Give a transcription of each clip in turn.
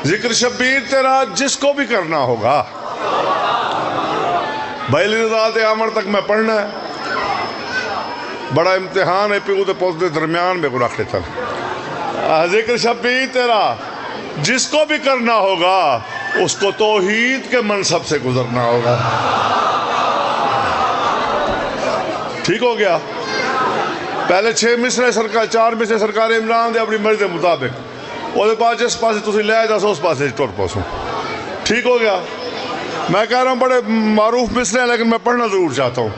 ذکر شبیر تیرا جس کو بھی کرنا ہوگا، بھائی ذات عامر تک میں پڑھنا ہے، بڑا امتحان ہے پیو تے پوز دے درمیان میں کو رکھ لیتا ذکر شبیر تیرا جس کو بھی کرنا ہوگا اس کو توحید کے منصب سے گزرنا ہوگا۔ ٹھیک ہو گیا؟ پہلے 6 مصرے سرکار 4 مصرے سرکار عمران دے اپنی مرضی کے مطابق وہ پاس جس پاس تسی لے جا سو اس پاس ٹر پاسوں۔ ٹھیک ہو گیا؟ میں کہہ رہا ہوں بڑے معروف مصرے ہیں لیکن میں پڑھنا ضرور چاہتا ہوں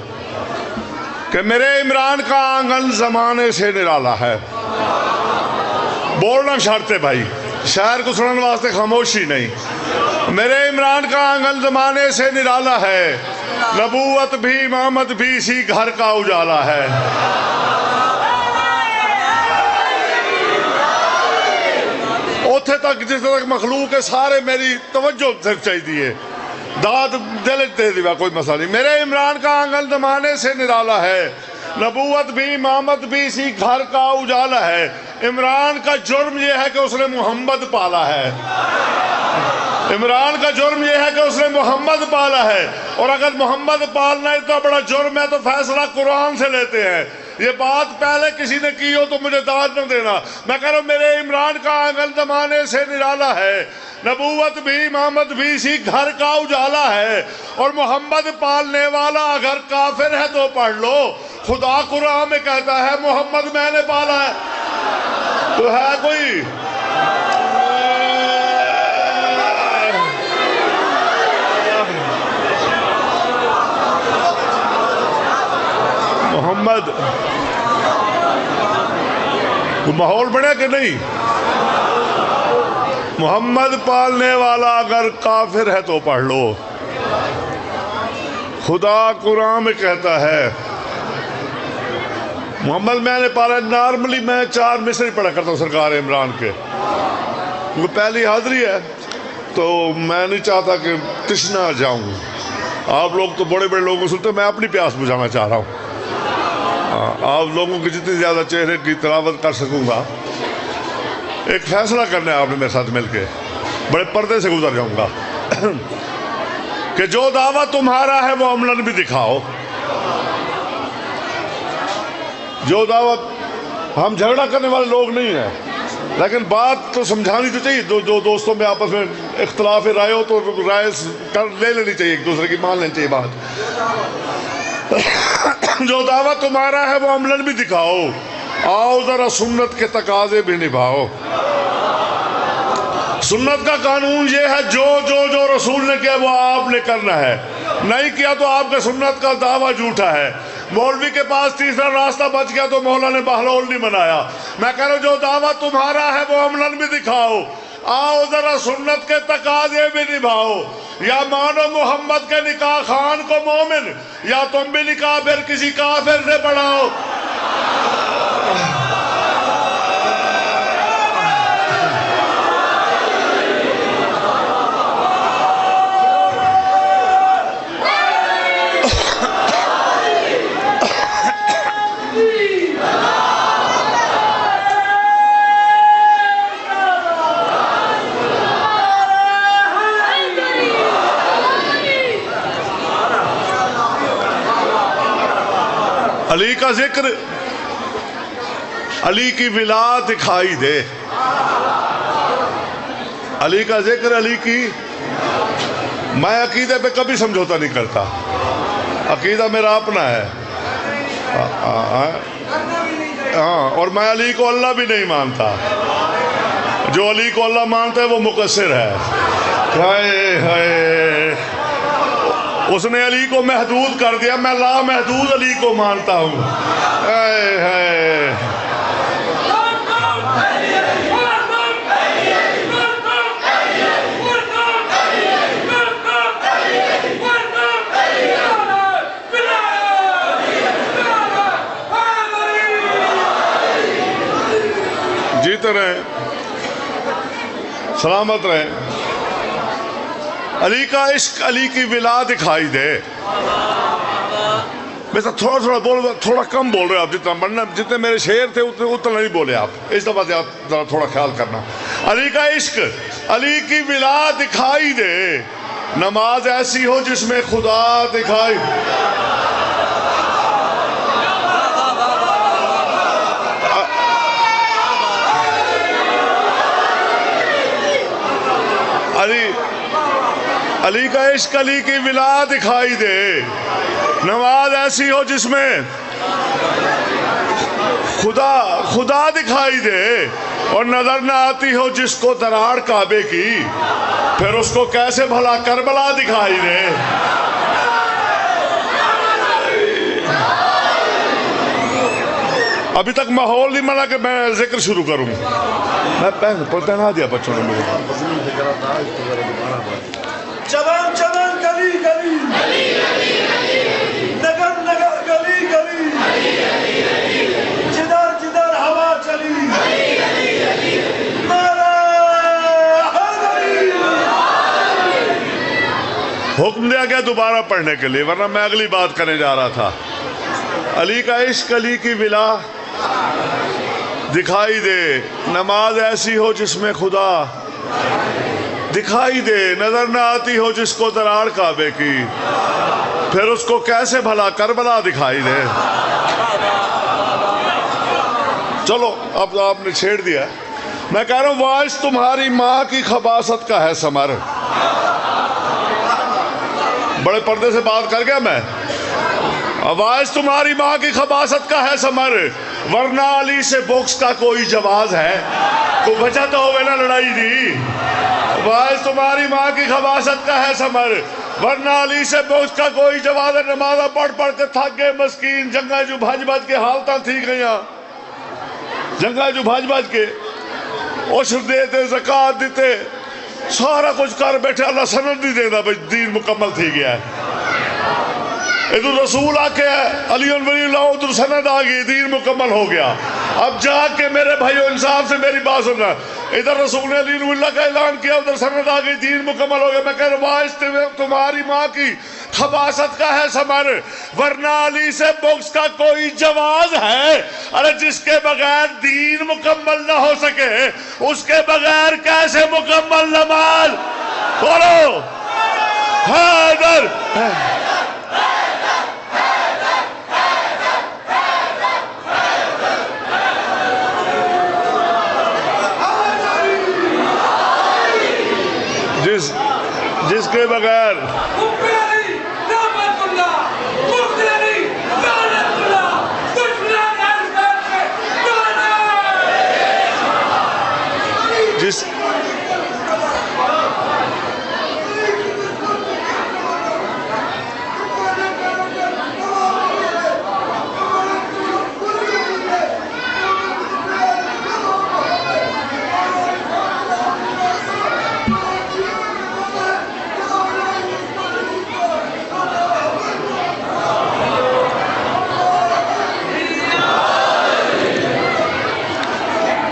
کہ میرے عمران کا آنگن زمانے سے نرالا ہے۔ بولنا شرط ہے بھائی، شاعر کو سننے واسطے خاموشی نہیں۔ میرے عمران کا آنگن زمانے سے نرالا ہے، نبوت بھی امامت بھی اسی گھر کا اجالا ہے۔ اوتھے تک جس تک مخلوق ہے سارے میری توجہ صرف چاہیے، داد دل دے دیوا کوئی مسئلہ نہیں۔ میرے عمران کا آنگن زمانے سے نرالا ہے، نبوت بھی امامت بھی اسی گھر کا اجالا ہے۔ عمران کا جرم یہ ہے کہ اس نے محمد پالا ہے، عمران کا جرم یہ ہے کہ اس نے محمد پالا ہے، اور اگر محمد پالنا اتنا بڑا جرم ہے تو فیصلہ قرآن سے لیتے ہیں۔ یہ بات پہلے کسی نے کی ہو تو مجھے داد نہ دینا۔ میں کہہ رہا ہوں میرے عمران کا آنگن زمانے سے نرالا ہے، نبوت بھی امامت بھی اسی گھر کا اجالا ہے، اور محمد پالنے والا اگر کافر ہے تو پڑھ لو، خدا قرآن میں کہتا ہے محمد میں نے پالا ہے۔ تو ہے کوئی محمد ماحول بڑھے کہ نہیں؟ محمد پالنے والا اگر کافر ہے تو پڑھ لو، خدا قرآن میں کہتا ہے محمد میں نے پالا۔ نارملی میں 4 مصرے پڑھا کرتا ہوں سرکار عمران کے، وہ پہلی حاضری ہے تو میں نہیں چاہتا کہ تشنا جاؤں۔ آپ لوگ تو بڑے بڑے لوگوں سنتے، میں اپنی پیاس بجھانا چاہ رہا ہوں۔ آپ لوگوں کی جتنی زیادہ چہرے کی تلاوت کر سکوں گا، ایک فیصلہ کرنا ہے آپ نے میرے ساتھ مل کے، بڑے پردے سے گزر جاؤں گا کہ جو دعویٰ تمہارا ہے وہ عملاً بھی دکھاؤ۔ جو دعوت، ہم جھگڑا کرنے والے لوگ نہیں ہیں لیکن بات تو سمجھانی تو چاہیے۔ جو دوستوں میں آپس میں اختلاف رائے ہو تو رائے لے لینی چاہیے، ایک دوسرے کی مان لینی چاہیے بات۔ جو دعویٰ تمہارا ہے وہ عملاً بھی دکھاؤ، آؤ ذرا سنت کے تقاضے بھی نبھاؤ۔ سنت کا قانون یہ ہے جو رسول نے کیا وہ آپ نے کرنا ہے، نہیں کیا تو آپ کے سنت کا دعویٰ جھوٹا ہے۔ مولوی کے پاس تیسرا راستہ بچ گیا تو مولا نے بہلول نہیں منایا۔ میں کہہ رہا ہوں جو دعویٰ تمہارا ہے وہ عملاً بھی دکھاؤ، آؤ ذرا سنت کے تقاضے بھی نبھاؤ۔ یا مانو محمد کے نکاح خان کو مومن، یا تم بھی نکاح پھر کسی کافر سے پڑھاؤ۔ علی کا ذکر، علی کی ولا دکھائی دے، علی کا ذکر، علی کی۔ میں عقیدے پہ کبھی سمجھوتا نہیں کرتا، عقیدہ میرا اپنا ہے، ہاں، اور میں علی کو اللہ بھی نہیں مانتا۔ جو علی کو اللہ مانتا ہے وہ مقصر ہے۔ ہائے ہائے، اس نے علی کو محدود کر دیا، میں لا محدود علی کو مانتا ہوں۔ ہائے ہائے، جیتے رہیں، سلامت رہیں۔ علی کا عشق، علی کی ولا دکھائی دے۔ میں تھوڑا کم بول رہے آپ، جتنے میرے شعر تھے اتنا نہیں بولے آپ، اس دفعہ تھوڑا خیال کرنا۔ علی کا عشق علی کی ولا دکھائی دے، نماز ایسی ہو جس میں خدا دکھائی علی کا عشق، علی کی ولا دکھائی دے، نماز ایسی ہو جس میں خدا دکھائی دے، اور نظر نہ آتی ہو جس کو دراڑ کعبے کی، پھر اس کو کیسے بھلا کربلا دکھائی دے۔ ابھی تک ماحول نہیں بنا کہ میں ذکر شروع کروں، میں پہنا دیا بچوں نے مجھے۔ چمن چمن گلی گلی، نگر نگر گلی گلی، جدھر جدھر ہوا چلی، حکم دیا گیا دوبارہ پڑھنے کے لیے، ورنہ میں اگلی بات کرنے جا رہا تھا۔ علی کا عشق، علی کی ولا دکھائی دے، نماز ایسی ہو جس میں خدا دکھائی دے، نظر نہ آتی ہو جس کو دراڑ کعبے کی، پھر اس کو کیسے بھلا کربلا دکھائی دے۔ چلو اب آپ نے چھیڑ دیا، میں کہہ رہا ہوں واعظ تمہاری ماں کی خباثت کا ہے ثمر۔ بڑے پردے سے بات کر گیا میں۔ واعظ تمہاری ماں کی خباثت کا ہے ثمر، ورنہ علی سے بوکس کا کوئی جواز ہے، کوئی وجہ تو ہوئے نہ لڑائی دی۔ واعظ تمہاری ماں کی خباثت کا ہے ثمر، ورنہ علی سے بوکس کا کوئی جواز ہے۔ نمازہ پڑھ پڑھ کے تھک گئے مسکین، جنگا جو بھج بھج کے حالتاں تھی گئیاں، جنگا جو بھج بھج کے عشر دیتے، زکاة دیتے، سارا کچھ کر بیٹھے، اللہ سند نہیں دینا بھئی دین مکمل تھی گیا ہے۔ ادھر رسول آکے علی ولی اللہ، ادھر سند آگئی، دین مکمل ہو گیا۔ اب جا کے میرے بھائیو انصاف سے میری بات سننا، ادھر رسول نے علی ولی اللہ کا اعلان کیا، ادھر سند آگئی، دین مکمل ہو گیا۔ میں کہہ رہا ہوں تمہاری ماں کی خباثت کا ہے ثمر، ورنہ علی سے بغض کا کوئی جواز ہے۔ ارے جس کے بغیر دین مکمل نہ ہو سکے، اس کے بغیر کیسے مکمل نماز؟ بولو حیدر۔ جس کے بغیر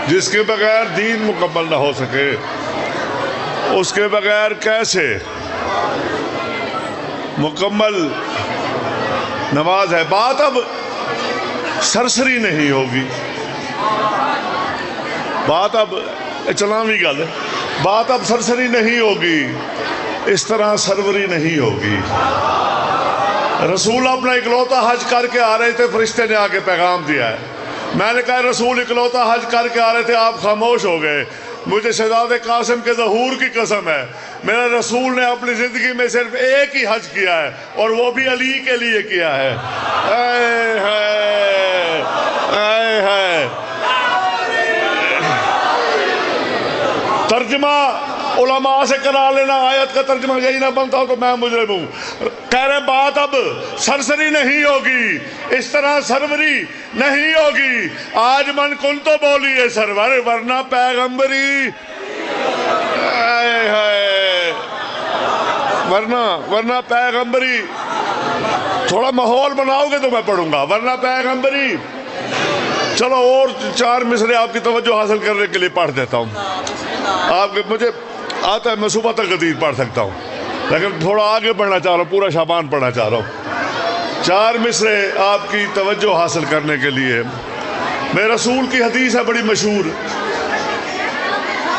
جس کے بغیر دین مکمل نہ ہو سکے، اس کے بغیر کیسے مکمل نماز ہے۔ بات اب سرسری نہیں ہوگی، بات اب چلاوی گل ہے، بات اب سرسری نہیں ہوگی، اس طرح سروری نہیں ہوگی۔ رسول اپنا اکلوتا حج کر کے آ رہے تھے، فرشتے نے آ کے پیغام دیا ہے۔ میں نے کہا رسول اکلوتا حج کر کے آ رہے تھے، آپ خاموش ہو گئے۔ مجھے شہزادے قاسم کے ظہور کی قسم ہے، میرے رسول نے اپنی زندگی میں صرف ایک ہی حج کیا ہے، اور وہ بھی علی کے لیے کیا ہے۔ اے ہے اے ہے۔ ترجمہ علماء سے کرا لینا، آیت کا ترجمہ یہی نہ بنتا ہو تو میں مجرم ہوں۔ کہہ رہے بات اب سرسری نہیں ہوگی، اس طرح سروری نہیں ہوگی۔ آج من کن تو بولیے سرور، ورنہ پیغمبری ورنہ پیغمبری۔ تھوڑا ماحول بناؤ گے تو میں پڑھوں گا، ورنہ پیغمبری۔ چلو اور 4 مصرے آپ کی توجہ حاصل کرنے کے لیے پڑھ دیتا ہوں۔ آپ مجھے آتا ہے، میں صبح تک حدیث پڑھ سکتا ہوں، لیکن تھوڑا آگے بڑھنا چاہ رہا ہوں، پورا شعبان پڑھنا چاہ رہا ہوں۔ 4 مصرے آپ کی توجہ حاصل کرنے کے لیے۔ میرے رسول کی حدیث ہے بڑی مشہور،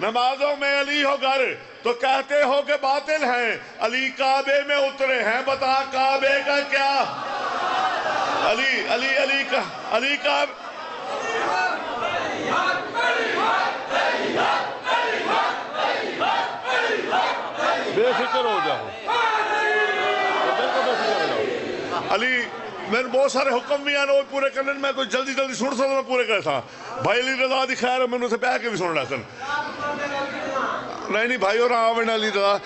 نمازوں میں علی ہو گر تو کہتے ہو کہ باطل ہیں، علی کعبے میں اترے ہیں، بتا کعبے کا کیا؟ علی کا بے فکر ہو جاؤ، علی میں نے بہت سارے حکم بھی آنے پورے کرنے میں تو جلدی جلدی سن سکتا میں پورے کرے تھا بھائی علی رضا دی خیر میں نے اسے بہ کے بھی سن رہا سن نہیں بھائی اور آوین علی رضا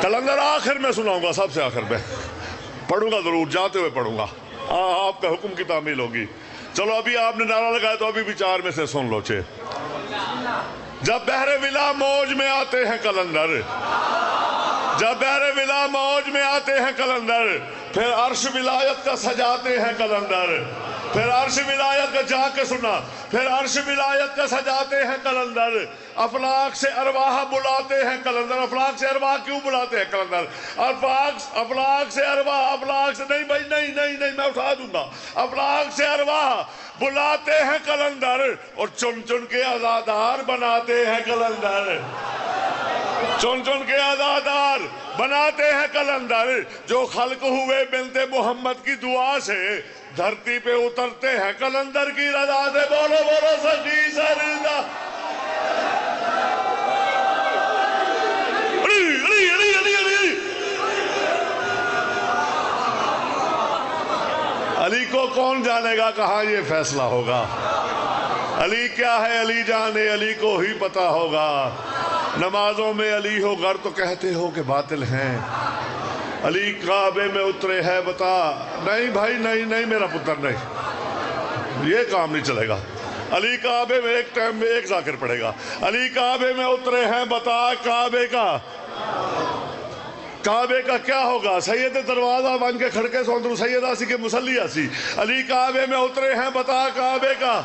کلندر آخر میں سناؤں گا، سب سے آخر میں پڑھوں گا، ضرور جاتے ہوئے پڑھوں گا، آپ کا حکم کی تعمیل ہوگی۔ چلو ابھی آپ نے نعرہ لگایا تو ابھی بھی 4 میں سے سن لو 6۔ جب بحر ولا موج میں آتے ہیں کلندر، جب بحر ولا موج میں آتے ہیں کلندر، پھر عرش ولایت کا سجاتے ہیں کلندر، پھر عرش ولایت کا جا کے سنا، پھر عرش ولایت کا سجاتے ہیں کلندر، افلاک سے ارواح بلاتے ہیں کلندر۔ افلاک سے ارواح کیوں بلاتے ہیں کلندر؟ افلاک سے ارواح، افلاک سے نہیں بھائی، نہیں میں اٹھا دوں گا، افلاک سے ارواح بلاتے ہیں کلندر اور چن چن کے عزادار بناتے ہیں کلندر، چن چن کے عزادار بناتے ہیں کلندر۔ جو خلق ہوئے بنت محمد کی دعا سے دھرتی پہ اترتے ہیں کلندر کی رضا سے۔ بولو بولو سچی سردا علی کو کون جانے گا کہاں یہ فیصلہ ہوگا؟ علی کیا ہے علی جانے، علی کو ہی پتا ہوگا۔ نمازوں میں علی ہو گر تو کہتے ہو کہ باطل ہیں، علی کعبے میں اترے ہے بتا۔ نہیں بھائی نہیں میرا پتر نہیں، یہ کام نہیں چلے گا۔ علی کعبے میں ایک ٹائم میں ایک ذاکر پڑے گا، علی کعبے میں اترے ہیں بتا کعبے کا کیا ہوگا؟ سید دروازہ بن کے کھڑکے سوندرو سید آسی کے مسلی آسی، علی کعبے میں اترے ہیں بتا کعبے کا،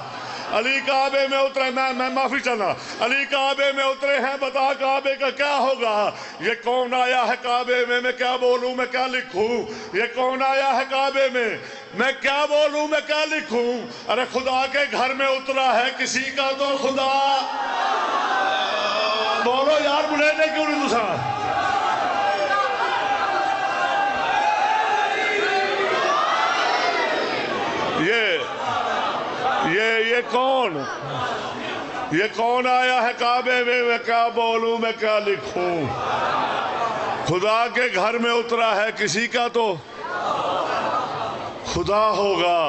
علی کعبے میں اترے، میں معافی چاہنا، علی کعبے میں اترے ہیں بتا کعبے کا کیا ہوگا؟ یہ کون آیا ہے کعبے میں کیا بولوں میں کیا لکھوں؟ یہ کون آیا ہے کعبے میں کیا بولوں میں کیا لکھوں؟ ارے خدا کے گھر میں اترا ہے کسی کا تو خدا، بولو یار بلے نے کیوں نہیں دوسرا؟ یہ کون آیا ہے کعبے میں کیا بولوں میں کیا لکھوں؟ خدا کے گھر میں اترا ہے کسی کا تو خدا ہوگا،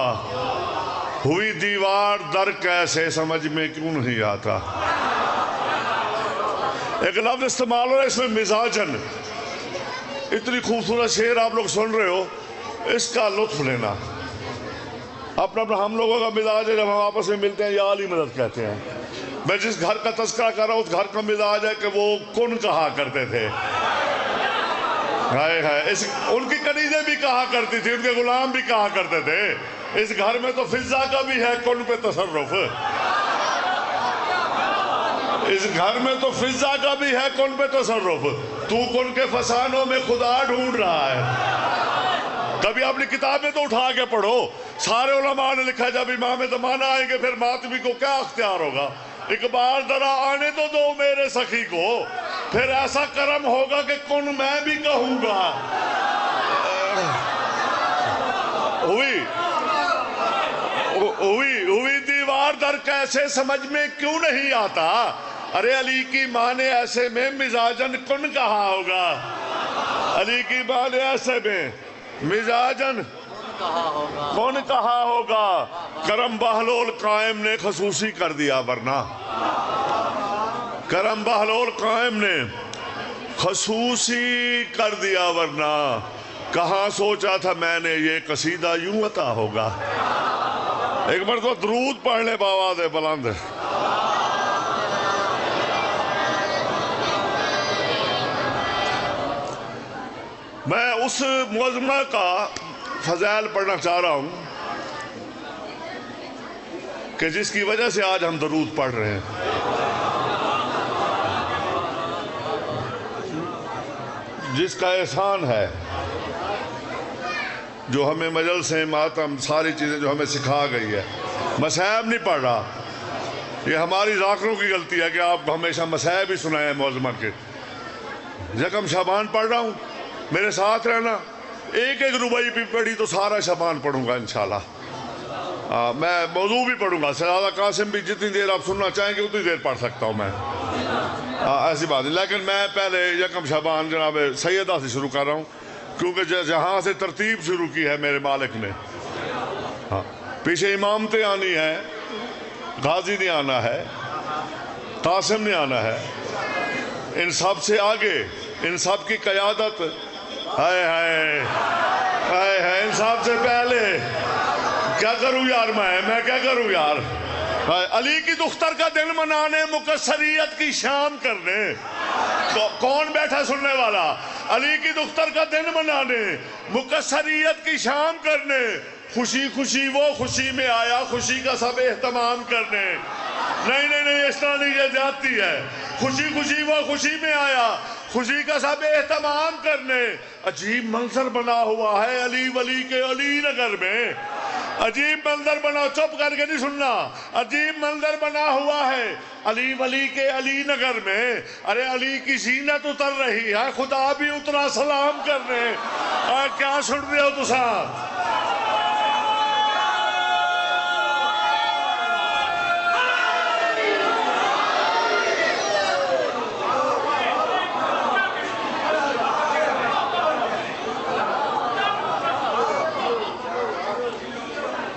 ہوئی دیوار در کیسے سمجھ میں کیوں نہیں آتا؟ ایک لفظ استعمال ہو رہا ہے اس میں مزاجن، اتنی خوبصورت شعر آپ لوگ سن رہے ہو، اس کا لطف لینا۔ اپنا ہم لوگوں کا مزاج ہے جب ہم آپس میں ملتے ہیں یا علی مدد کہتے ہیں۔ میں جس گھر کا تذکرہ کر رہا ہوں اس گھر کا مزاج ہے کہ وہ کن کہا کرتے تھے، ان کی کنیزیں بھی کہا کرتی تھی، ان کے غلام بھی کہا کرتے تھے۔ اس گھر میں تو فضا کا بھی ہے کن پہ تصرف، اس گھر میں تو فضا کا بھی ہے کن پہ تصرف۔ تو کن کے فسانوں میں خدا ڈھونڈ رہا ہے۔ کبھی اپنی کتابیں تو اٹھا کے پڑھو، سارے علماء نے لکھا جب امام زمانہ آئیں گے پھر ماتمی کو کیا اختیار ہوگا؟ اقبال ذرا آنے تو دو میرے سخی کو، پھر ایسا کرم ہوگا کہ کن میں بھی کہوں گا۔ ہوئی دیوار در کیسے سمجھ میں کیوں نہیں آتا؟ ارے علی کی ماں نے ایسے میں مزاجن کن کہا ہوگا، علی کی ماں نے ایسے میں مزاجن کون کہا ہوگا؟ کرم بہلول قائم نے خصوصی کر دیا، ورنہ کرم بہلول قائم نے خصوصی کر دیا، ورنہ کہاں سوچا تھا میں نے یہ قصیدہ یوں عطا ہوگا۔ ایک بار تو درود پڑھ لے بآواز بلند۔ میں اس معظمہ کا فضائل پڑھنا چاہ رہا ہوں کہ جس کی وجہ سے آج ہم درود پڑھ رہے ہیں۔ جس کا احسان ہے جو ہمیں مجلسیں ماتم ساری چیزیں جو ہمیں سکھا گئی ہے. مصائب نہیں پڑھ رہا، یہ ہماری ذاکروں کی غلطی ہے کہ آپ ہمیشہ مصائب ہی سنائیں معظمہ کے. یکم شعبان پڑھ رہا ہوں، میرے ساتھ رہنا. ایک ربائی بھی پڑھی تو سارا شعبان پڑھوں گا انشاءاللہ. میں موضوع بھی پڑھوں گا. سجادہ قاسم بھی جتنی دیر آپ سننا چاہیں گے اتنی دیر پڑھ سکتا ہوں میں. ایسی بات ہے. لیکن میں پہلے یکم شعبان جناب سیدہ سے شروع کر رہا ہوں، کیونکہ جہاں سے ترتیب شروع کی ہے میرے مالک نے. پیچھے امامتیں آنی ہے، غازی نے آنا ہے، قاسم نے آنا ہے. ان سب سے آگے، ان سب کی قیادت، ہائے ہائے ہائے ہائے، ان سب سے پہلے کیا کروں یار، میں کیا کروں یار. علی کی دختر کا دن منانے، مکثریت کی شام کرنے. کون بیٹھا سننے والا؟ علی کی دختر کا دن منانے، مکثریت کی شام کرنے. خوشی خوشی وہ خوشی میں آیا، خوشی کا سب اہتمام کرنے. نہیں اس طرح نہیں، یہ زیادتی ہے. خوشی خوشی وہ خوشی میں آیا، خوشی کا سب اہتمام کرنے. عجیب منظر بنا ہوا ہے علی ولی کے علی نگر میں. عجیب منظر بنا، چپ کر کے نہیں سننا. عجیب منظر بنا ہوا ہے علی ولی کے علی نگر میں. ارے علی کی زینت اتر رہی ہے، خدا بھی اترا سلام کرنے. کیا سن رہے ہو تسا؟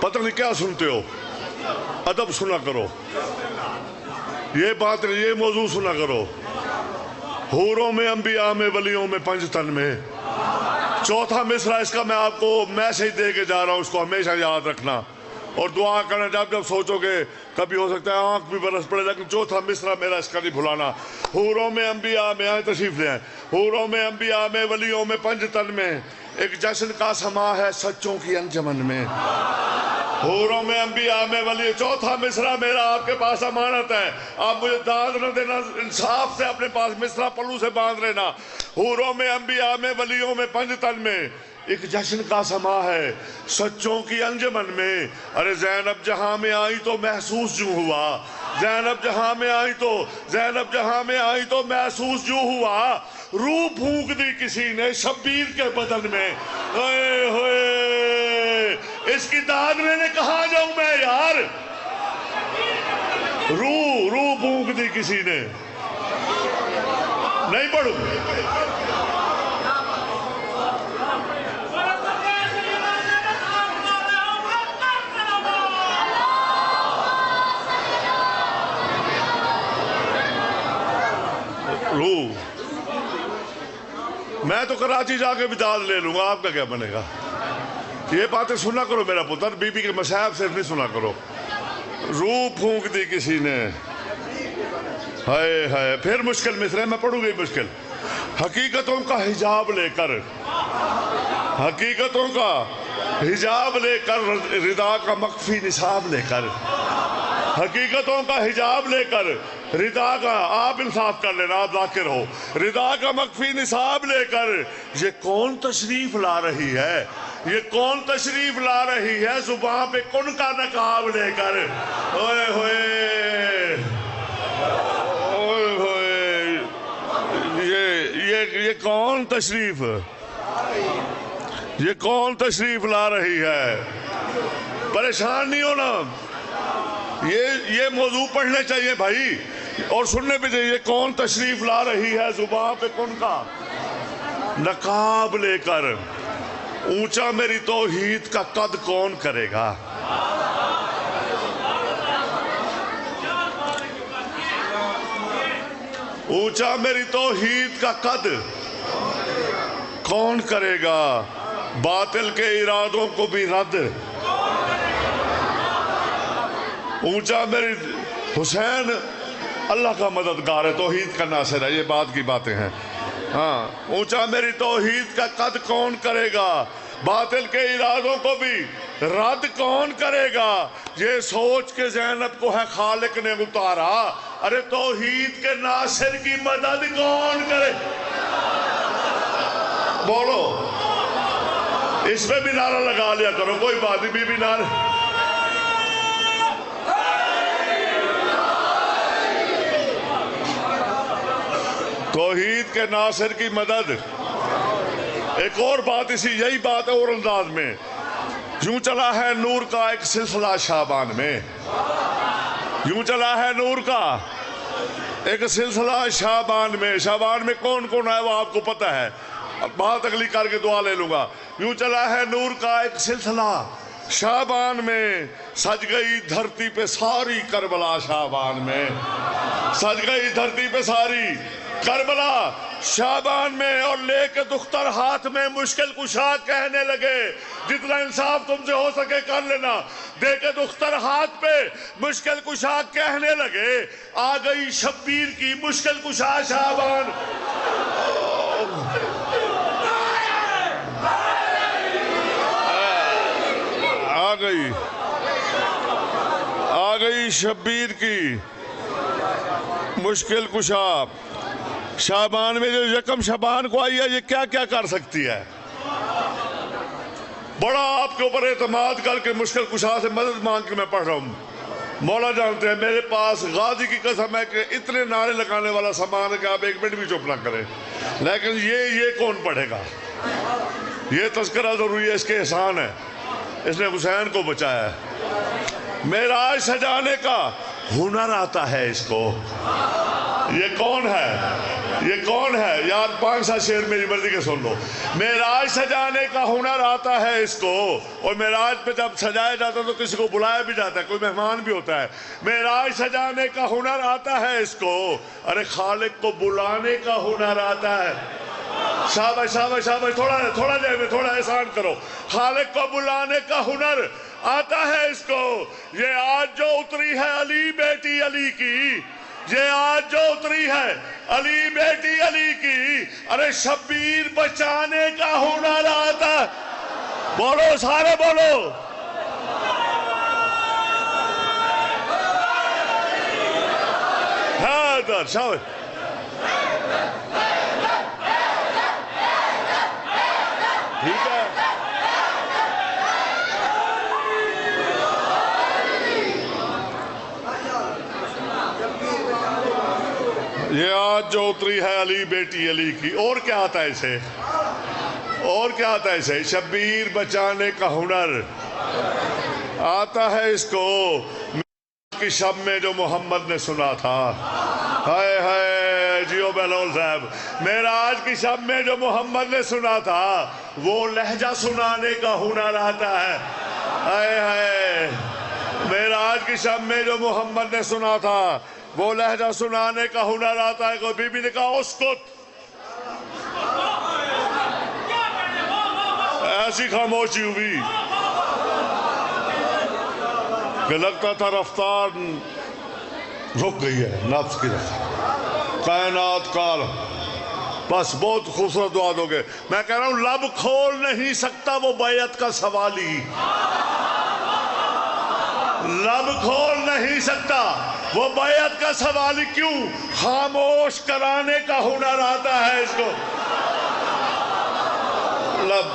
پتہ نہیں کیا سنتے ہو. ادب سنا کرو، یہ بات، یہ موضوع سنا کرو. حوروں میں، انبیاء میں، ولیوں میں، پنجتن میں. چوتھا مصرع اس کا میں آپ کو میسج دے کے جا رہا ہوں، اس کو ہمیشہ یاد رکھنا اور دعا کرنا. جب سوچو کہ کبھی ہو سکتا ہے آنکھ بھی برس پڑے، لیکن چوتھا مصرع میرا اس کا نہیں بھلانا. حوروں میں، انبیاء میں، آئیں تشریف لے آئیں. حوروں میں، انبیاء میں، ولیوں میں، پنجتن میں ایک جشن کا سما ہے سچوں کی انجمن میں. حوروں میں، انبیاء میں، ولی. چوتھا مصرع میرا آپ کے پاس امانت ہے، آپ مجھے داد نہ دینا، انصاف سے اپنے پاس مصرع پلو سے باندھ لینا. حوروں میں، انبیاء میں، ولیوں میں، پنجتن میں ایک جشن کا سما ہے سچوں کی انجمن میں. ارے زینب جہاں میں آئی تو محسوس جو ہوا، زینب جہاں میں آئی تو، زینب جہاں میں آئی تو محسوس جو ہوا. روح پھونک دی کسی نے شبیر کے بدن میں. ہوئے ہوئے، اس کی داد میں نے کہاں جاؤں میں یار. روح پھونک دی کسی نے. نہیں پڑھوں. میں تو کراچی جا کے بھی داد لے لوں گا، آپ کا کیا بنے گا. یہ باتیں سنا کرو میرا پتر، بی بی کے مصائب صرف نہیں سنا کرو. روح پھونک دی کسی نے، ہائے ہائے. پھر مشکل مصرع میں پڑھوں گی مشکل. حقیقتوں کا حجاب لے کر، حقیقتوں کا حجاب لے کر، رضا کا مخفی نصاب لے کر. حقیقتوں کا حجاب لے کر، رضا کا، آپ انصاف کر لینا، آپ ذاکر ہو. رضا کا مخفی نصاب لے کر یہ کون تشریف لا رہی ہے، یہ کون تشریف لا رہی ہے زبان پہ کن کا نقاب لے کر. اوئے ہوئے اوئے ہوئے، یہ کون تشریف، یہ کون تشریف لا رہی ہے. پریشان نہیں ہونا، یہ موضوع پڑھنے چاہیے بھائی اور سننے پہ چاہیے. یہ کون تشریف لا رہی ہے زبان پہ کن کا نقاب لے کر. اونچا میری توحید کا قد کون کرے گا. اونچا میری توحید کا قد کون کرے گا. باطل کے ارادوں کو بھی رد. اونچا میری حسین اللہ کا مددگار ہے، توحید کا ناصر ہے، یہ بات کی باتیں ہیں. ہاں، اونچا میری توحید کا قد کون کرے گا، باطل کے ارادوں کو بھی رد کون کرے گا. یہ سوچ کے زینب کو ہے خالق نے اتارا، ارے توحید کے ناصر کی مدد کون کرے. بولو، اس میں بھی نعرہ لگا لیا کرو، کوئی بات نہیں، بھی نعرہ. توحید کے ناصر کی مدد. ایک اور بات اسی یہی بات ہے اور انداز میں. یوں چلا ہے نور کا ایک سلسلہ شعبان میں، یوں چلا ہے نور کا ایک سلسلہ شعبان میں. شعبان میں کون کون ہے وہ آپ کو پتہ ہے، بات اگلی کر کے دعا لے لوں گا. یوں چلا ہے نور کا ایک سلسلہ شعبان میں، سج گئی دھرتی پہ ساری کربلا. شعبان میں سج گئی دھرتی پہ ساری کربلا شعبان میں. اور لے کے دختر ہاتھ میں مشکل کشا کہنے لگے، جتنا انصاف تم سے ہو سکے کر لینا. دے کے دختر ہاتھ پہ مشکل کشا کہنے لگے، آ گئی شبیر کی مشکل کشا شعبان. آ گئی شبیر کی مشکل کشا شعبان میں. جو یکم شعبان کو آئی ہے یہ کیا کیا کر سکتی ہے. بڑا آپ کے اوپر اعتماد کر کے مشکل کشا سے مدد مانگ کے میں پڑھ رہا ہوں. مولا جانتے ہیں میرے پاس غازی کی قسم ہے کہ اتنے نعرے لگانے والا سامان ہے کہ آپ ایک منٹ بھی چپ نہ کریں. لیکن یہ کون پڑھے گا. یہ تذکرہ ضروری ہے، اس کے احسان ہے، اس نے حسین کو بچایا ہے. معراج سجانے کا ہنر آتا ہے اس کو. یہ کون ہے، یہ کون ہے یار. 500 شعر میری مرضی کے سن لو. معراج سجانے کا ہنر آتا ہے اس کو. اور معراج پہ جب سجایا جاتا ہے تو کسی کو بلایا بھی جاتا ہے، کوئی مہمان بھی ہوتا ہے. معراج سجانے کا ہنر آتا ہے اس کو. ارے خالق کو بلانے کا ہنر آتا ہے. شاباش شاباش شاباش، تھوڑا دیر میں تھوڑا احسان کرو. خالق کو بلانے کا ہنر آتا ہے اس کو. یہ آج جو اتری ہے علی بیٹی علی کی، یہ آج جو اتری ہے علی بیٹی علی کی. ارے شبیر بچانے کا ہنر آتا ہے. بولو سارے بولو. ہاں در شاباش. ٹھیک ہے. یہ آج جو اتری ہے علی بیٹی علی کی. اور کیا آتا ہے اسے، اور کیا آتا ہے اسے. شبیر بچانے کا ہنر آتا ہے اس کو. کی شب میں جو محمد نے سنا تھا، ہائے ہائے جیو بہلول صاحب. معراج کی شب میں جو محمد نے سنا تھا وہ لہجہ سنانے کا ہنر آتا ہے. ہائے ہائے. معراج کی شب میں جو محمد نے سنا تھا وہ لہجہ سنانے کا ہنر آتا ہے. کوئی بی بی نے کہا اسکت، ایسی خاموشی ہوئی کہ لگتا تھا رفتار رک گئی ہے، نفس کی رفتار. کائنات کال بس. بہت خوبصورت دعا دو گے. میں کہہ رہا ہوں لب کھول نہیں سکتا وہ بیعت کا سوالی. لب کھول نہیں سکتا وہ بیعت کا سوالی. کیوں؟ خاموش کرانے کا ہنر آتا ہے اس کو. لب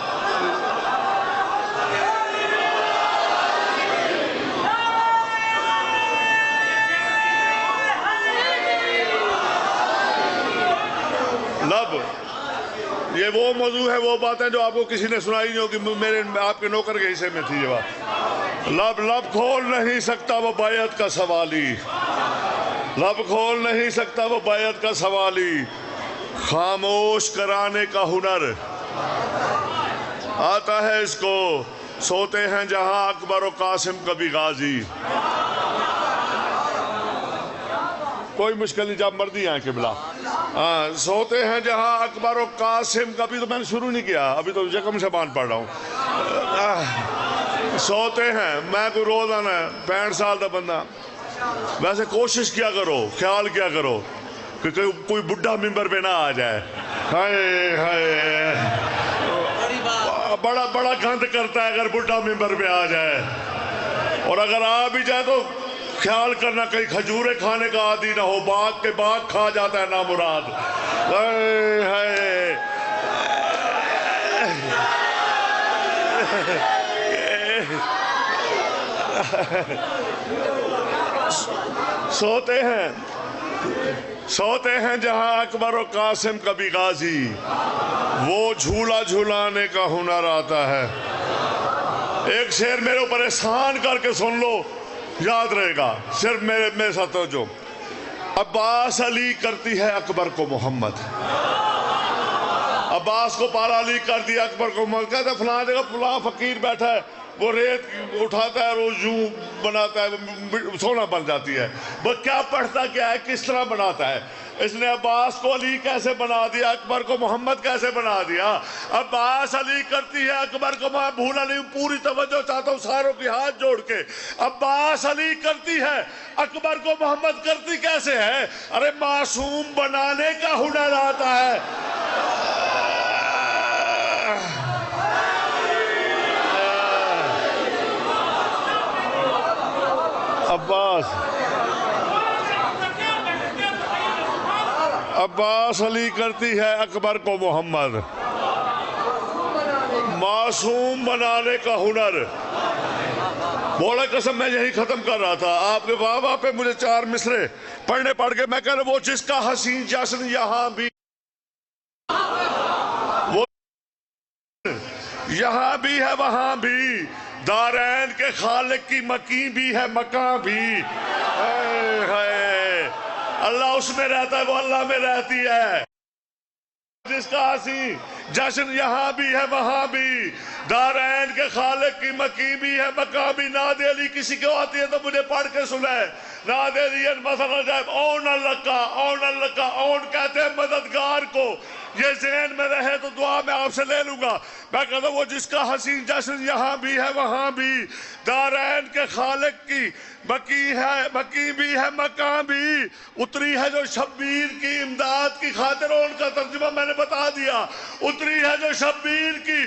یہ وہ موضوع ہے، وہ باتیں جو آپ کو کسی نے سنائی نہیں ہوگی. میرے آپ کے نوکر کے حصے میں تھی یہ بات. لب کھول نہیں سکتا وہ بیعت کا سوالی. لب کھول نہیں سکتا وہ بیعت کا سوالی. خاموش کرانے کا ہنر آتا ہے اس کو. سوتے ہیں جہاں اکبر و قاسم کبھی غازی. کوئی مشکل نہیں، جب مرضی آئیں قبلہ. سوتے ہیں جہاں اکبر و قاسم. کبھی تو میں نے شروع نہیں کیا، ابھی تو یکم شعبان پڑھ رہا ہوں. سوتے ہیں، میں کوئی روزانہ 65 سال کا بندہ. ویسے کوشش کیا کرو، خیال کیا کرو کہ کوئی بڈھا ممبر پہ نہ آ جائے. ہائے ہائے، بڑا بڑا گند کرتا ہے اگر بڈھا ممبر پہ آ جائے. اور اگر آ بھی جائے تو خیال کرنا کہیں کھجورے کھانے کا عادی نہ ہو. باغ کے باغ کھا جاتا ہے نامراد. سوتے ہیں جہاں اکبر و قاسم کبھی غازی، وہ جھولا جھولانے کا ہنر آتا ہے۔ ایک شعر میرے اوپر احسان کر کے سن لو، یاد رہے گا، صرف میرے ساتھ جو عباس علی کرتی ہے اکبر کو محمد، عباس کو پارا علی کر دیا اکبر کو محمد، کہتا ہے فلاں جگہ فلاں فقیر بیٹھا ہے، وہ ریت اٹھاتا ہے، روز یوں بناتا ہے، سونا بن جاتی ہے، وہ کیا پڑھتا کیا ہے، کس طرح بناتا ہے۔ اس نے عباس کو علی کیسے بنا دیا، اکبر کو محمد کیسے بنا دیا۔ عباس علی کرتی ہے اکبر کو، میں بھولا نہیں، پوری توجہ چاہتا ہوں ساروں کی ہاتھ جوڑ کے، عباس علی کرتی ہے اکبر کو محمد کرتی کیسے ہے؟ ارے معصوم بنانے کا ہنر آتا ہے۔ عباس علی کرتی ہے اکبر کو محمد، معصوم بنانے کا ہنر۔ مولا قسم میں یہی ختم کر رہا تھا، آپ نے واہ واہ پہ مجھے 4 مصرے پڑھنے پڑھ کے میں کہہ رہا وہ جس کا حسین جشن یہاں بھی، وہ یہاں بھی ہے وہاں بھی، دارین کے خالق کی مکین بھی ہے مکان بھی۔ اللہ اس میں رہتا ہے، وہ اللہ میں رہتی ہے۔ جس کا حسین جشن یہاں بھی ہے وہاں بھی، دارین کے خالق کی مکین بھی ہے مکان بھی۔ ناد علی کسی کو آتی ہے تو مجھے پڑھ کے سنائے۔ ناد علی مثلا جائب اون اللہ کا، اون کہتے ہیں مددگار کو۔ یہ ذہن میں رہے تو دعا میں آپ سے لے لوں گا۔ میں کہتا ہوں وہ جس کا حسین جشن یہاں بھی ہے وہاں بھی، دارین کے خالق کی مکی بھی ہے مکان بھی۔ اتری ہے جو شبیر کی امداد کی خاطر، ان کا ترجمہ میں نے بتا دیا، اتری ہے جو شبیر کی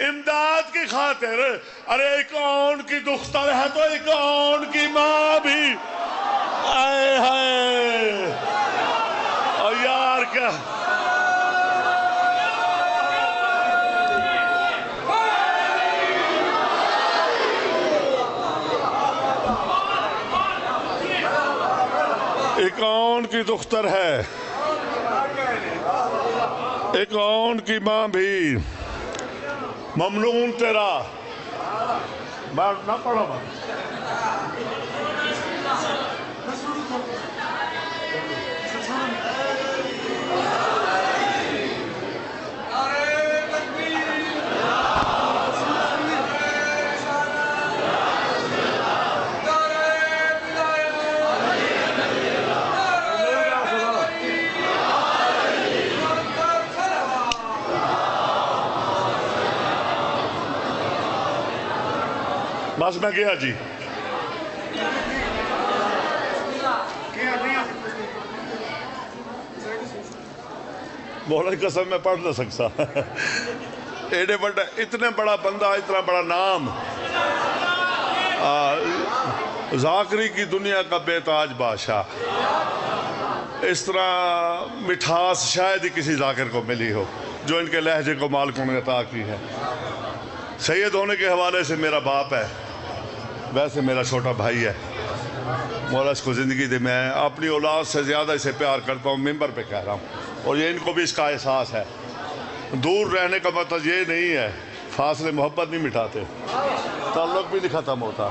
امداد کی خاطر۔ ارے ایک اون کی دختر ہے تو ایک اون کی ماں بھی۔ آئے ہائے اور یار کیا ایک اون کی دختر ہے، ایک اون کی ماں بھی۔ ممنون تیرا، بات نہ پڑھو بس میں گیا جی۔ مولا کی قسم میں پڑھ نہ سکتا، اتنے بڑا بندہ، اتنا بڑا نام، ذاکری کی دنیا کا بے تاج بادشاہ، اس طرح مٹھاس شاید ہی کسی ذاکر کو ملی ہو جو ان کے لہجے کو مالکوں نے عطا کی ہے۔ سید ہونے کے حوالے سے میرا باپ ہے، ویسے میرا چھوٹا بھائی ہے۔ مولا اس کو زندگی دے، میں اپنی اولاد سے زیادہ اسے پیار کرتا ہوں، ممبر پہ کہہ رہا ہوں، اور یہ ان کو بھی اس کا احساس ہے۔ دور رہنے کا مطلب یہ نہیں ہے، فاصلے محبت نہیں مٹاتے، تعلق بھی نہیں ختم ہوتا۔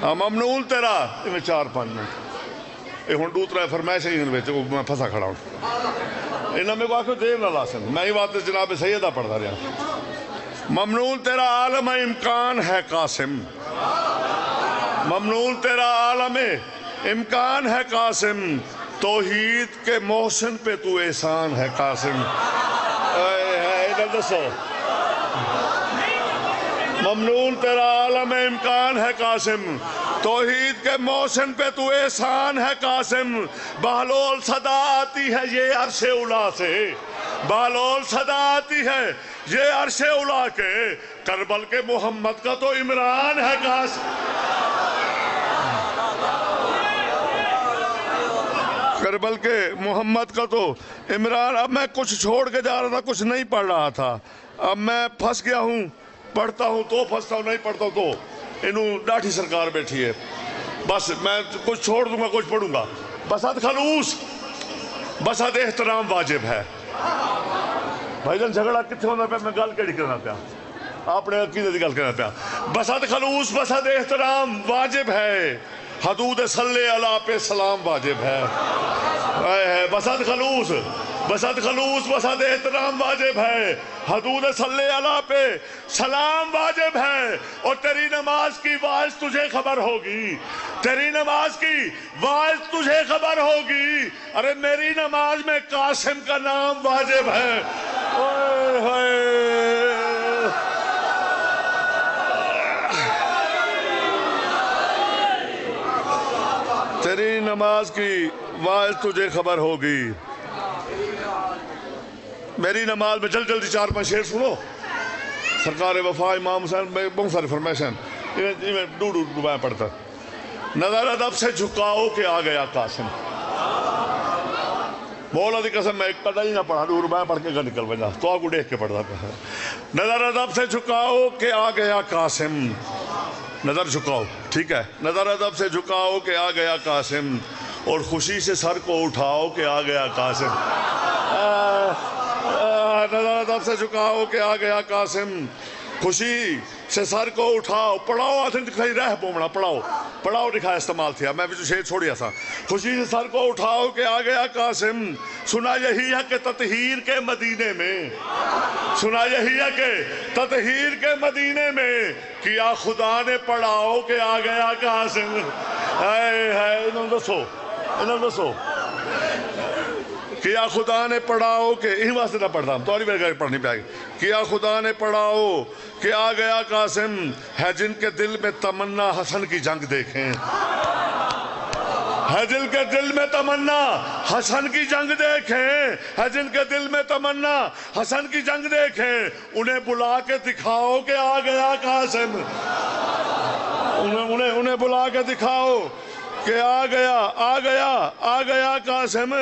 ممنون تیرا، میں 4-5 منٹ یہ ہوں دوسرا فرمائش ہی میں پھنسا کھڑا ہوں، انہوں میں کو آخر دیر نہ لاسن، میں ہی بات جناب سیدہ پڑھتا رہا۔ ممنون تیرا عالم امکان ہے قاسم، ممنون تیرا عالم امکان ہے قاسم، توحید کے محسن پہ تو احسان ہے قاسم۔ ادھر دسو، ممنون تیرا عالم امکان ہے قاسم، توحید کے محسن پہ تو احسان ہے قاسم۔ بہلول صدا آتی ہے یہ عرش اولا سے، بہلول صدا آتی ہے یہ عرش اولا کے، کربل کے محمد کا تو عمران ہے قاسم، کربل کے محمد کا تو عمران۔ اب میں کچھ چھوڑ کے جا رہا تھا، کچھ نہیں پڑھ رہا تھا، اب میں پھنس گیا ہوں، پڑھتا ہوں تو پھنستا ہوں، نہیں پڑھتا ہوں تو انہوں ڈاٹھی سرکار بیٹھی ہے، بس میں کچھ چھوڑ دوں گا کچھ پڑھوں گا. بسات خلوص، بسات احترام واجب ہے. بھائی جان جھگڑا کتنے ہونا پیا، میں گل کیڑی کرنا پیا، اپنے عقیدے کی گل کرنا پیا. بسات خلوص، بسات احترام واجب ہے. حدود صلی اللہ پہ سلام واجب ہے. بسات خلوص، بسات خلوص، بسات احترام واجب ہے. حدود صلی اللہ پہ سلام واجب ہے. اور تیری نماز کی واعظ تجھے خبر ہوگی، تیری نماز کی واعظ تجھے خبر ہوگی. ارے میری نماز میں قاسم کا نام واجب ہے. اوئے ہوئے، تیری نماز کی واعظ تجھے خبر ہوگی. میری نماز میں جلدی 4-5 شعر سنو. سرکار وفا امام حسین میں بہت سارے فرمائشیں میں ڈوڈو ڈوبایا پڑھتا. نظر ادب سے جھکاؤ کہ آ گیا قاسم. مولا دی قسم میں ایک پڑھا ہی نہ پڑھا، ڈوڈو ڈوبایا پڑھ کے گھر نکل بجا تو آگو دیکھ کے پڑھتا تھا. نظر ادب سے جھکاؤ کہ آ گیا قاسم. نظر جھکاؤ، ٹھیک ہے، نظر ادب سے جھکاؤ کہ آ گیا قاسم. اور خوشی سے سر کو اٹھاؤ کہ آ گیا قاسم. نظر ادب سے جھکاؤ کہ آ گیا قاسم. خوشی سے سر کو اٹھاؤ. پڑھاؤ آدھے دکھائی رہ پومنا، پڑھاؤ پڑھاؤ دکھایا استعمال تھیا، میں بھی شعر چھوڑیا تھا. خوشی سے سر کو اٹھاؤ کہ آ گیا قاسم. سنا یہی ہے کہ تطہیر کے مدینے میں، سنا یہی ہے کہ تطہیر کے مدینے میں کیا خدا نے پڑھاؤ کہ آ گیا قاسم. انہوں دسو، انہوں دسو کیا خدا نے پڑھاؤ کہ ان واسطے نہ پڑھتا ہوں تو میرے پڑھنی پائے گی. کیا خدا نے پڑھاؤ کہ آ گیا قاسم. ہے جن کے دل میں تمنا حسن کی جنگ دیکھیں، ہے جن کے دل میں تمنا حسن کی جنگ دیکھیں، ہے جن کے دل میں تمنا حسن کی جنگ دیکھیں. انہیں بلا کے دکھاؤ کہ آ گیا قاسم. انہیں بلا کے دکھاؤ کہ آ گیا قاسم.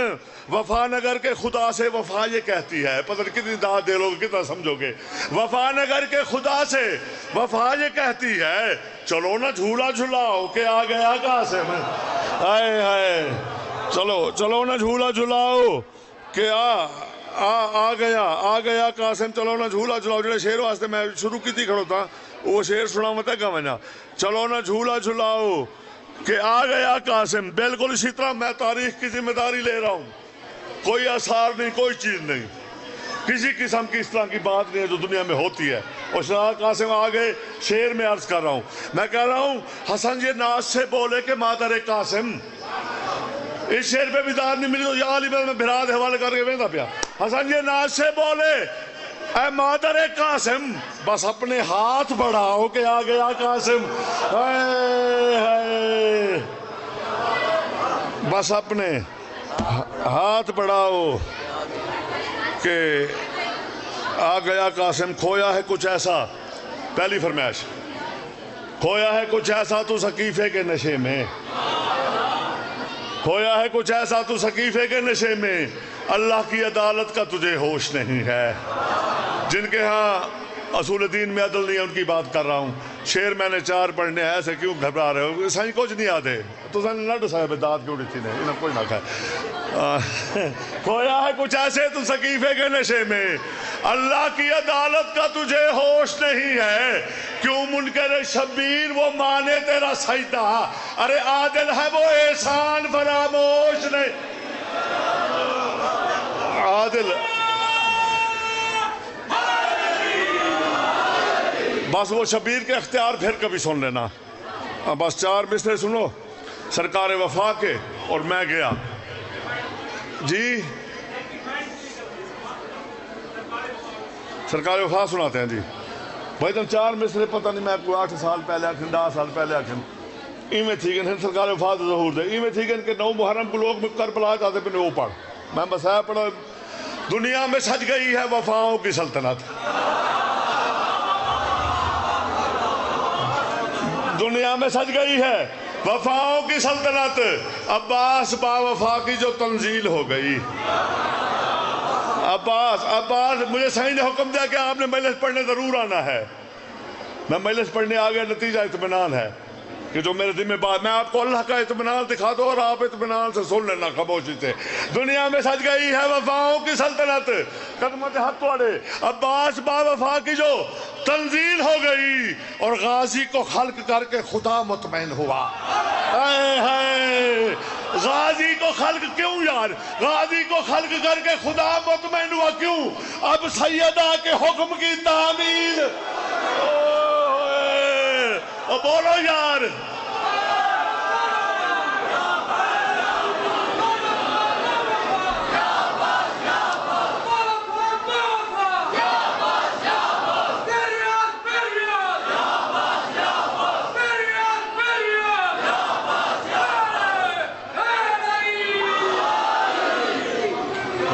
وفا نگر کے خدا سے وفا یہ کہتی ہے، پتہ نہیں کتنی داد دے لوگ کتنا سمجھو گے. وفا نگر کے خدا سے وفا یہ کہتی ہے چلو نا جھولا جھلاؤ کہ آ گیا قاسم. ہائے ہائے، چلو نا جھولا جھلاؤ کہ آ گیا قاسم. چلو نا جھولا جھلاؤ. جڑے شعر واسطے میں شروع کی تھی کھڑو تھا وہ شعر سنا مت ہے گا. چلو نا جھولا جھلاؤ کہ آ گیا قاسم. بالکل اسی طرح میں تاریخ کی ذمہ داری لے رہا ہوں. کوئی آثار نہیں، کوئی چیز نہیں، کسی قسم کی اس طرح کی بات نہیں ہے جو دنیا میں ہوتی ہے. اور شاہ قاسم آگے شعر میں عرض کر رہا ہوں، میں کہہ رہا ہوں حسن یہ ناز سے بولے کہ مادر قاسم. اس شعر پہ بھی داد نہیں ملی تو یا علی میں بھرا دے حوالے کر کے ویندا پیا. حسن یہ ناز سے بولے اے مادر قاسم، بس اپنے ہاتھ بڑھاؤ کہ آ گیا قاسم. بس اپنے ہاتھ بڑھاؤ کہ آ گیا قاسم. کھویا ہے کچھ ایسا، پہلی فرمائش، کھویا ہے کچھ ایسا تو سقیفے کے نشے میں، کھویا ہے کچھ ایسا تو سقیفے کے نشے میں. اللہ کی عدالت کا تجھے ہوش نہیں ہے. جن کے ہاں اصول دین میں عدل نہیں ہے ان کی بات کر رہا ہوں. شعر میں نے 4 پڑھنے ہیں، ایسے کیوں گھبرا رہے ہو؟ سائیں کچھ نہیں آتے تو سائیں نڈ صاحب داد کیوں اڑتی نہیں، انہیں کوئی نہ کھائے. کھویا ہے کچھ ایسے تو سقیفے کے نشے میں، اللہ کی عدالت کا تجھے ہوش نہیں ہے. کیوں منکر شبیر وہ مانے تیرا سجدہ، ارے عادل ہے وہ احسان فراموش نہیں. عادل بس وہ شبیر کے اختیار پھر کبھی سن لینا. بس 4 مصرے سنو سرکار وفا کے اور میں گیا. جی سرکار وفا سناتے ہیں جی. بھائی تم 4 مصرے پتہ نہیں میں کوئی 8 سال پہلے آکھن 10 سال پہلے آکھن ایویں تھی کہ سرکار وفا ظہور دے ایویں تھی کہ 9 محرم کو لوگ کربلا جاتے پہ وہ پڑھ میں بس ہے پڑھا. دنیا میں سج گئی ہے وفاؤں کی سلطنت، دنیا میں سج گئی ہے وفاؤں کی سلطنت. عباس با وفا کی جو تنزیل ہو گئی. عباس مجھے صحیح نے حکم دیا کہ آپ نے مجلس پڑھنے ضرور آنا ہے. میں مجلس پڑھنے آ گیا، نتیجہ اطمینان ہے کہ جو میرے ذمہ بات، میں آپ کو اللہ کا اطمینان دکھا دوں اور آپ اطمینان سے سن لینا خاموشی سے۔ دنیا میں سج گئی ہے وفاؤں کی سلطنت، قدمت حق توڑے عباس با وفا کی جو تنزیل ہو گئی، اور غازی کو خلق کر کے خدا مطمئن ہوا۔ اے ہے غازی کو خلق کیوں یار، غازی کو خلق کر کے خدا مطمئن ہوا کیوں؟ اب سیدہ کے حکم کی تعمیل، او بولو یار،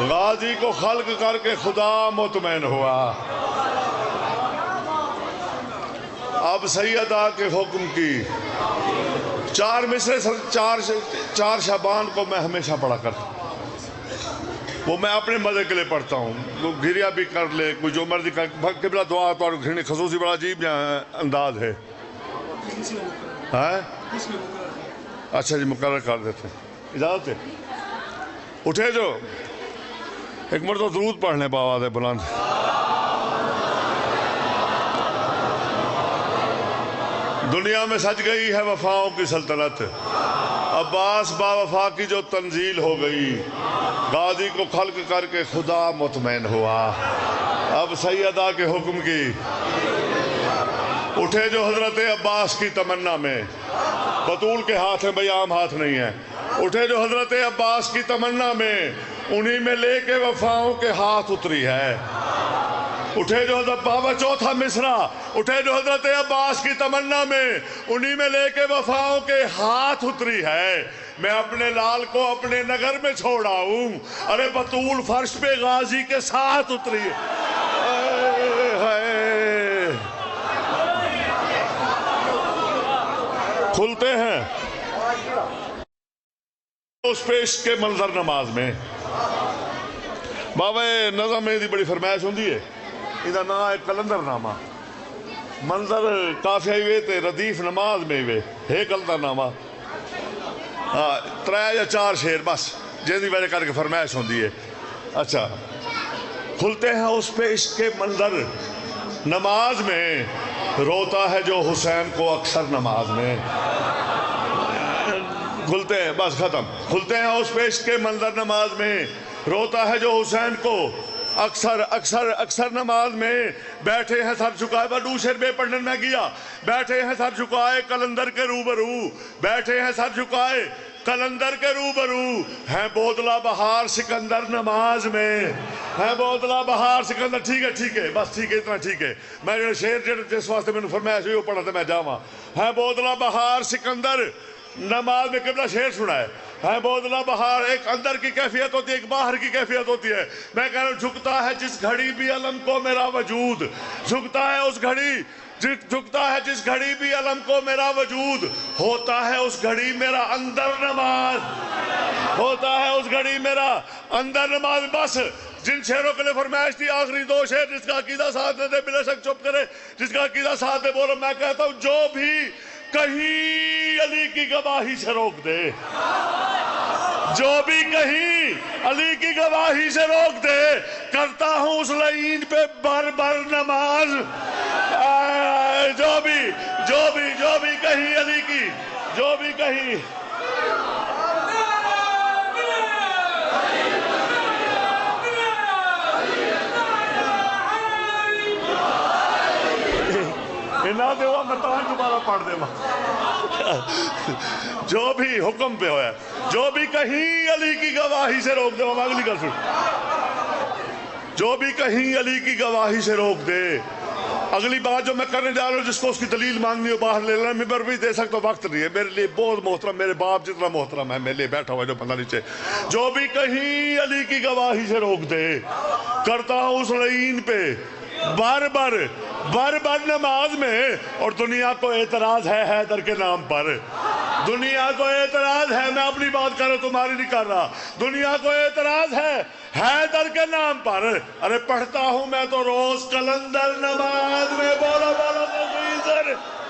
غازی کو خلق کر کے خدا مطمئن ہوا۔ اب سیدہ کے حکم کی چار مصرے، چار شعبان کو میں ہمیشہ پڑھا کرتا ہوں، وہ میں اپنے مزے کے لیے پڑھتا ہوں، وہ گھریا بھی کر لے، کوئی جو مرضی کر، قبلہ دعا تو گھرنے خصوصی بڑا عجیب انداز ہے۔ اچھا جی مقرر کر دیتے ہیں، اجازت ہے؟ اٹھے جو ایک مرتبہ درود پڑھ لیں بآواز بلند۔ دنیا میں سج گئی ہے وفاؤں کی سلطنت، عباس با وفا کی جو تنزیل ہو گئی، غازی کو خلق کر کے خدا مطمئن ہوا۔ اب سیدہ کے حکم کی اٹھے جو حضرت عباس کی تمنا میں، بطول کے ہاتھ ہیں بھئی، عام ہاتھ نہیں ہے، اٹھے جو حضرت عباس کی تمنا میں، انہی میں لے کے وفاؤں کے ہاتھ اتری ہے۔ اٹھے جو حضرت بابا چوتھا مصرع، اٹھے جو حضرت عباس کی تمنا میں، انہی میں لے کے وفاؤں کے ہاتھ اتری ہے۔ میں اپنے لال کو اپنے نگر میں چھوڑا ہوں، ارے بطول فرش پہ غازی کے ساتھ اتری ہے۔ کھلتے ہیں اس پیش کے منظر نماز میں۔ بابا نظم میں دی بڑی فرمائش ہوندی ہے، ادھا نا ہے کلندر نامہ، منظر کافی ہوئے تے ردیف نماز میں ہوئے، ہے کلندر نامہ، ترے یا چار شیر بس جیدی وجہ کر کے فرمائش ہوندی ہے۔ اچھا، کھلتے ہیں اس پیش کے منظر نماز میں، روتا ہے جو حسین کو اکثر نماز میں۔ کھلتے ہیں، بس ختم، کھلتے ہیں اس پیش کے منظر نماز میں، روتا ہے جو حسین کو اکثر اکثر اکثر نماز میں، بیٹھے ہیں سر جھکائے، بڑو شیر بے پڑھنے میں گیا، بیٹھے ہیں سر جھکائے کلندر کے روبرو، بیٹھے ہیں سر جھکائے کلندر کے روبرو، ہیں بودلہ بہار سکندر نماز میں، ہیں بودلہ بہار سکندر۔ ٹھیک ہے بس ٹھیک ہے، اتنا ٹھیک ہے۔ میں جو شیر جس واسطے میں نے فرمایا وہ پڑھا تھا، میں جاواں، ہیں بودلہ بہار سکندر نماز میں قبلہ شیر سنا ہے بودلہ بہار۔ ایک اندر کی کیفیت ہوتی ہے، ایک باہر کی کیفیت ہوتی ہے۔ میں کہہ رہا ہوں جھکتا ہے جس گھڑی بھی علم کو میرا وجود، جھکتا ہے اس گھڑی، جھکتا ہے جس گھڑی بھی علم کو میرا وجود، ہوتا ہے اس گھڑی میرا اندر نماز، ہوتا ہے اس گھڑی میرا اندر نماز۔ بس جن شیروں کے لئے فرمائش تھی، آخری دو شیر، جس کا عقیدہ ساتھ دے بلا شک چپ کرے، جس کا عقیدہ ساتھ دے بولو۔ میں کہتا ہوں جو بھی کہیں علی کی گواہی سے روک دے، جو بھی کہیں علی کی گواہی سے روک دے، کرتا ہوں اس لعین پہ بر بر نماز۔ جو بھی کہیں علی کی، جو بھی کہیں نہ دے وہ مطان دوبارہ پڑھ دے جو بھی حکم پہ ہویا، جو بھی کہیں علی کی گواہی سے روک دے، وہ اگلی گل سن، جو بھی کہیں علی کی گواہی سے روک دے۔ اگلی بات جو میں کرنے جا رہا ہوں، جس کو اس کی دلیل مانگنی ہو باہر لے لینا، ممبر بھی دے سکتا، وقت نہیں ہے میرے لیے، بہت محترم، میرے باپ جتنا محترم ہے میرے لیے بیٹھا ہوا جو بندہ نیچے، جو بھی کہیں علی کی گواہی سے روک دے، کرتا ہوں اس لعین پہ بار بار نماز میں۔ اور دنیا کو اعتراض ہے حیدر کے نام پر، دنیا کو اعتراض ہے، میں اپنی بات کر رہا ہوں تمہاری نہیں کر رہا، دنیا کو اعتراض ہے حیدر کے نام پر۔ ارے پڑھتا ہوں میں تو روز کلندر نماز میں، بولو ادھر